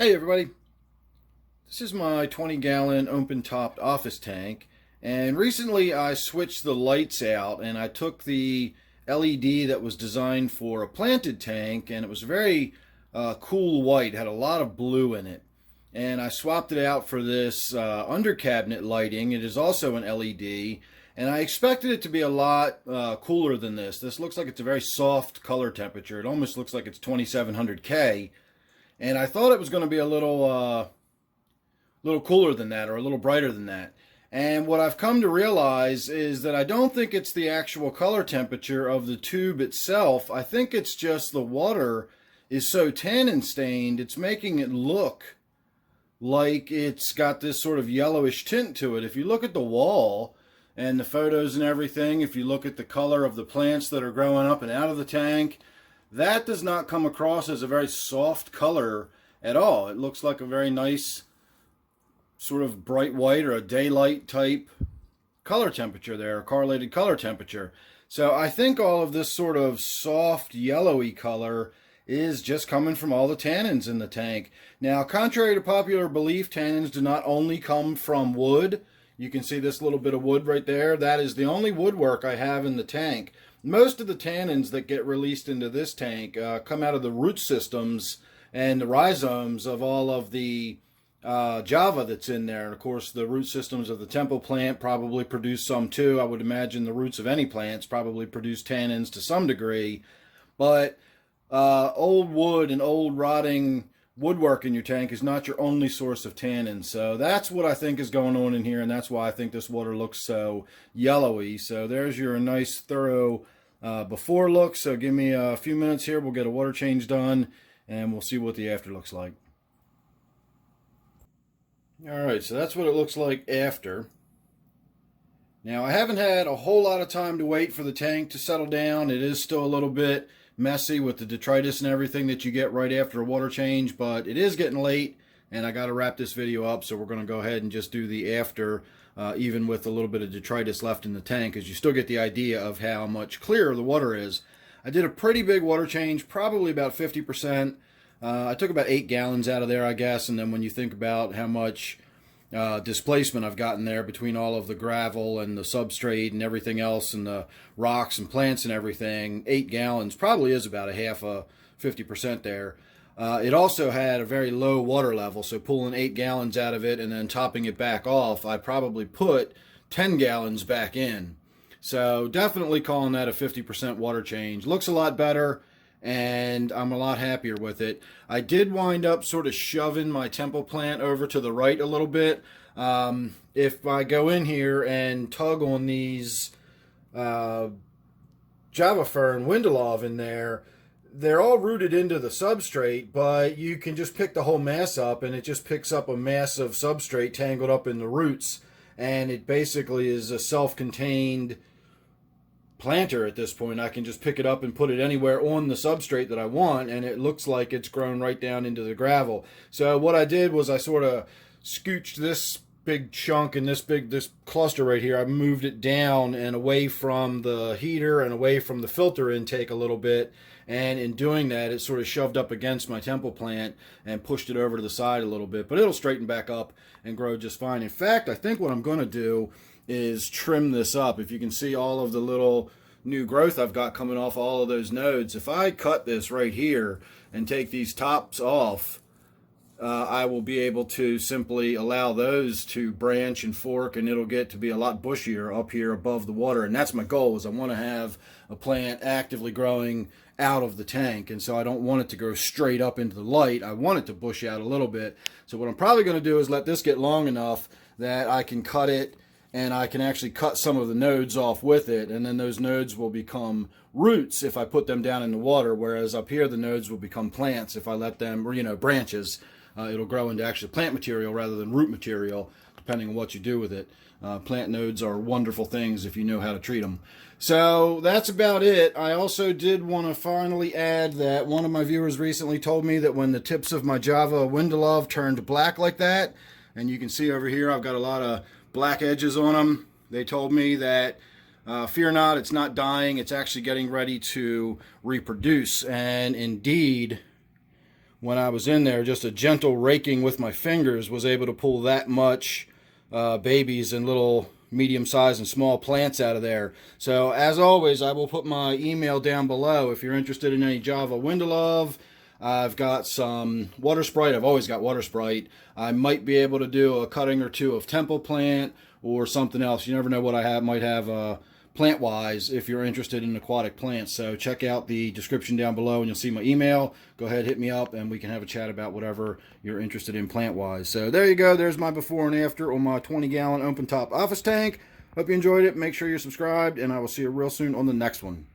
Hey everybody, this is my 20-gallon open-topped office tank, and recently I switched the lights out and I took the LED that was designed for a planted tank, and it was very cool white, had a lot of blue in it, and I swapped it out for this under cabinet lighting. It is also an LED, and I expected it to be a lot cooler than this. This looks like it's a very soft color temperature. It almost looks like it's 2700K. And I thought it was going to be a little cooler than that, or a little brighter than that. And what I've come to realize is that I don't think it's the actual color temperature of the tube itself. I think it's just the water is so tannin stained, it's making it look like it's got this sort of yellowish tint to it. If you look at the wall and the photos and everything, if you look at the color of the plants that are growing up and out of the tank, that does not come across as a very soft color at all. It looks like a very nice sort of bright white or a daylight type color temperature there, a correlated color temperature. So I think all of this sort of soft yellowy color is just coming from all the tannins in the tank. Now, contrary to popular belief, tannins do not only come from wood. You can see this little bit of wood right there. That is the only woodwork I have in the tank. Most of the tannins that get released into this tank come out of the root systems and the rhizomes of all of the java that's in there. And of course, the root systems of the temple plant probably produce some too. I would imagine the roots of any plants probably produce tannins to some degree. But old wood and old rotting woodwork in your tank is not your only source of tannins. So that's what I think is going on in here, and that's why I think this water looks so yellowy. So there's your nice thorough before look. So give me a few minutes here, we'll get a water change done and we'll see what the after looks like. Alright, so that's what it looks like after. Now, I haven't had a whole lot of time to wait for the tank to settle down. It is still a little bit messy with the detritus and everything that you get right after a water change, but it is getting late and I got to wrap this video up, so we're going to go ahead and just do the after, even with a little bit of detritus left in the tank, as you still get the idea of how much clearer the water is. I did a pretty big water change, probably about 50%. I took about 8 gallons out of there, I guess, and then when you think about how much displacement I've gotten there between all of the gravel and the substrate and everything else and the rocks and plants and everything, 8 gallons probably is about a half a 50% there. It also had a very low water level, so pulling 8 gallons out of it and then topping it back off, I probably put 10 gallons back in. So definitely calling that a 50% water change. Looks a lot better, and I'm a lot happier with it. I did wind up sort of shoving my temple plant over to the right a little bit. If I go in here and tug on these Java Fern Windelov in there, they're all rooted into the substrate, but you can just pick the whole mass up, and it just picks up a mass of substrate tangled up in the roots, and it basically is a self-contained planter at this point. I can just pick it up and put it anywhere on the substrate that I want, and it looks like it's grown right down into the gravel. So what I did was I sort of scooched this big chunk and this cluster right here. I moved it down and away from the heater and away from the filter intake a little bit, and in doing that it sort of shoved up against my temple plant and pushed it over to the side a little bit, but it'll straighten back up and grow just fine. In fact, I think what I'm going to do is trim this up. If you can see all of the little new growth I've got coming off all of those nodes, if I cut this right here and take these tops off, I will be able to simply allow those to branch and fork, and it'll get to be a lot bushier up here above the water. And that's my goal, is I want to have a plant actively growing out of the tank, and so I don't want it to go straight up into the light. I want it to bush out a little bit. So what I'm probably going to do is let this get long enough that I can cut it, and I can actually cut some of the nodes off with it, and then those nodes will become roots if I put them down in the water, whereas up here the nodes will become plants if I let them, or branches. It'll grow into actually plant material rather than root material, depending on what you do with it. Plant nodes are wonderful things if you know how to treat them. So that's about it. I also did want to finally add that one of my viewers recently told me that when the tips of my Java Windelov turned black like that, and you can see over here I've got a lot of black edges on them, they told me that fear not, it's not dying, it's actually getting ready to reproduce. And indeed, when I was in there, just a gentle raking with my fingers was able to pull that much babies and little medium-sized and small plants out of there. So as always, I will put my email down below if you're interested in any Java Windalove. I've got some water sprite. I've always got water sprite. I might be able to do a cutting or two of temple plant or something else. You never know what I might have plant-wise if you're interested in aquatic plants. So check out the description down below and you'll see my email. Go ahead, hit me up, and we can have a chat about whatever you're interested in plant-wise. So there you go. There's my before and after on my 20-gallon open-top office tank. Hope you enjoyed it. Make sure you're subscribed, and I will see you real soon on the next one.